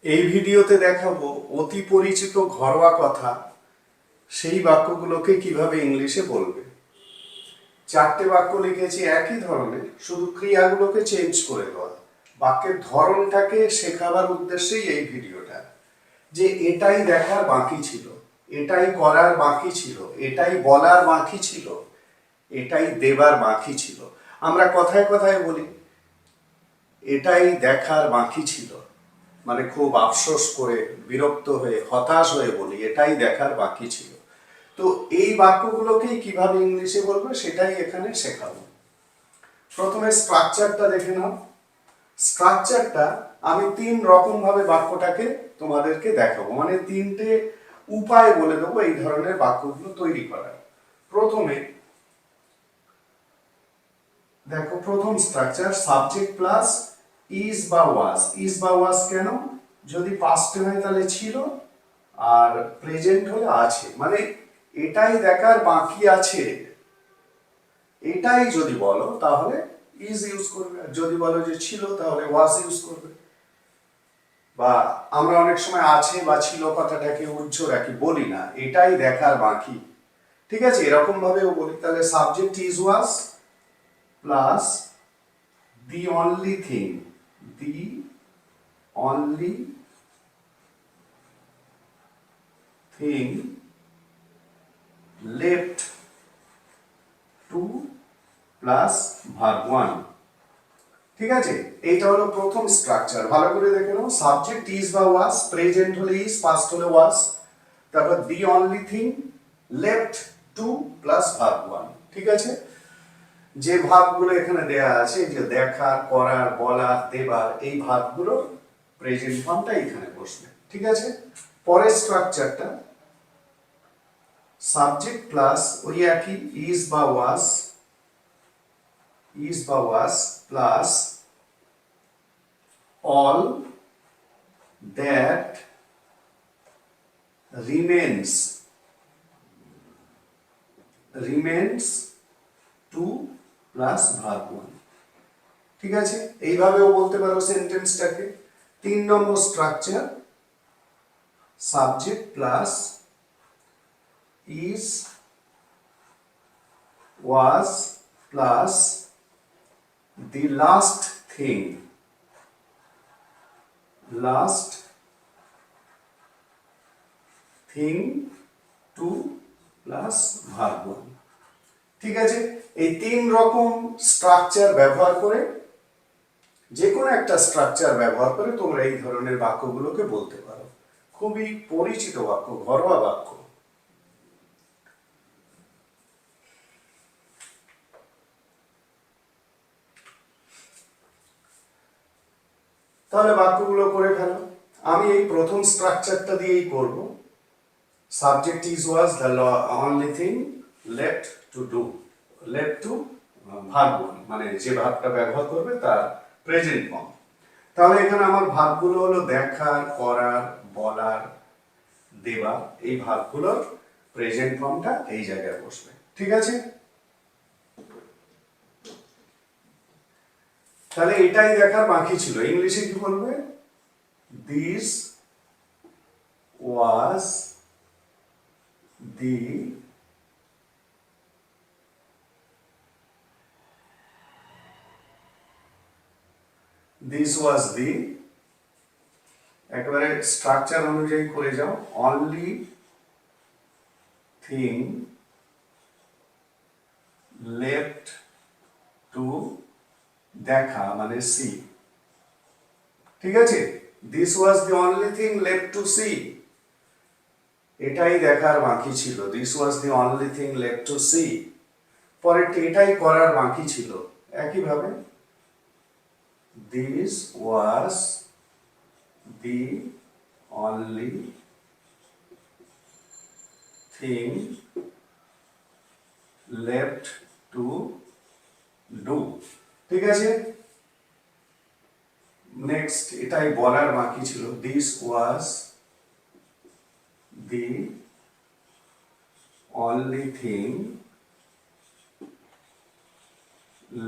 এই ভিডিওতে দেখাবো অতি পরিচিত ঘরোয়া কথা, সেই বাক্যগুলোকে কিভাবে ইংলিশে বলবে। চারটে বাক্য লিখেছি একই ধরনের, শুধু ক্রিয়াগুলোকে চেঞ্জ করে দেওয়া। বাক্যের ধরনটাকে শেখাবার উদ্দেশ্যেই এই ভিডিওটা, যে এটাই দেখার বাকি ছিল, এটাই করার বাকি ছিল, এটাই বলার বাকি ছিল, এটাই দেবার বাকি ছিল। আমরা কথায় কথায় বলি এটাই দেখার বাকি ছিল, মানে খুব আফসোস করে, বিরক্ত হয়ে, হতাশ হয়ে বলি এটাই দেখার বাকি ছিল। তো এই বাক্যগুলোকেই কিভাবে ইংলিশে বলবে সেটাই এখানে শেখাবো। প্রথমে স্ট্রাকচারটা দেখে নাও। স্ট্রাকচারটা আমি তিন রকম ভাবে বাক্যটাকে তোমাদেরকে দেখাবো, মানে তিনটে উপায় বলে দেবো এই ধরনের বাক্যগুলো তৈরি করার। প্রথমে দেখো, প্রথম স্ট্রাকচার সাবজেক্ট প্লাস ইজ বা ওয়াজ। ইজ বা ওয়াজ কেন? যদি পাস্টে হয় তাহলে ছিল, আর প্রেজেন্ট হলে আছে, মানে এটাই দেখার বাকি আছে, এটাই যদি বলো তাহলে ইজ ইউজ করবে, আর যদি বলো যে ছিল তাহলে ওয়াজ ইউজ করবে। বা আমরা অনেক সময় আছে বা ছিল কথাটাকে উজ্জ্ব রাখি, বলি না এটাই দেখার বাকি, ঠিক আছে, এরকম ভাবেও বলি। তাহলে subject is was plus the only thing, the only thing left to plus verb 1, ঠিক আছে। এইটা হলো প্রথম স্ট্রাকচার, ভালো করে দেখে নাও। সাবজেক্ট ইজ বা ওয়াজ, প্রেজেন্ট হলে ইজ, পাস্ট হলে ওয়াজ, তারপর দি only thing, left two plus verb 1, ঠিক আছে। যে ভাবগুলো এখানে দেয়া আছে, যে দেখার, করার, বলার, দেবার, এই ভাবগুলো প্রেজেন্ট ফর্মটা এখানে বসবে, ঠিক আছে। পরের স্ট্রাকচারটা সাবজেক্ট প্লাস ওই একই ইজ বা was plus all that remains to plus verb 1, ঠিক আছে। এইভাবেও বলতে পারো সেন্টেন্সটাকে। 3 নম্বর structure subject plus is was plus the last thing to plus verb 1, ঠিক আছে। এই তিন রকম স্ট্রাকচার ব্যবহার করে, যে কোনো একটা স্ট্রাকচার ব্যবহার করে তোমরা এই ধরনের বাক্যগুলোকে বলতে পারো। খুবই পরিচিত বাক্য, ঘরোয়া বাক্য। তাহলে বাক্যগুলো করে ফেলো। আমি এই প্রথম স্ট্রাকচারটা দিয়েই করব। Subject is was the only thing left two verb 1, মানে যে ভার্বটা ব্যবহার করবে তার প্রেজেন্ট ফর্ম। তাহলে এখানে আমার ভার্বগুলো হলো দেখার, করার, বলার, দেওয়া। এই ভার্বগুলোর প্রেজেন্ট ফর্মটা এই জায়গায় বসবে, ঠিক আছে। তাহলে এটাই দেখার বাকি ছিল। ইংলিশে কি বলবে? দিস ওয়াজ দি একেবারে স্ট্রাকচার অনুযায়ী করে যাও। অনলি থিং লেফট টু দেখা, মানে সি, ঠিক আছে। This was the only thing left to see, এটাই দেখার বাকি ছিল। This was the only thing left to see. পরেরটি এটাই করার বাকি ছিল, একইভাবে this was the only thing left to do, ঠিক আছে। নেক্সট এটাই বলার বাকি ছিল। This was the only thing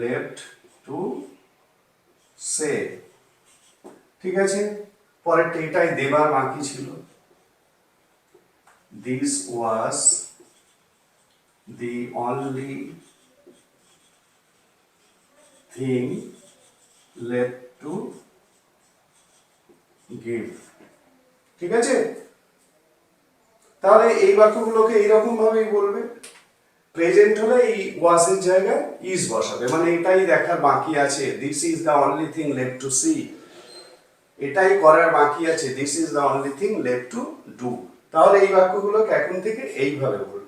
left to say, ঠিক আছে। পরেরটা এটাই দেবার বাকি ছিল, this was the only thing left to give। ঠিক আছে, তাহলে এই বাক্যগুলোকে এইরকম ভাবেই বলবে। প্রেজেন্ট হলে এই ওয়াজ এর জায়গায় ইজ বসাবে, মানে এটাই দেখার বাকি আছে, this is the only thing left to see, এটাই করার বাকি আছে, this is the only thing left to do. তাহলে এই বাক্যগুলোকে এখন থেকে এইভাবে বলবে।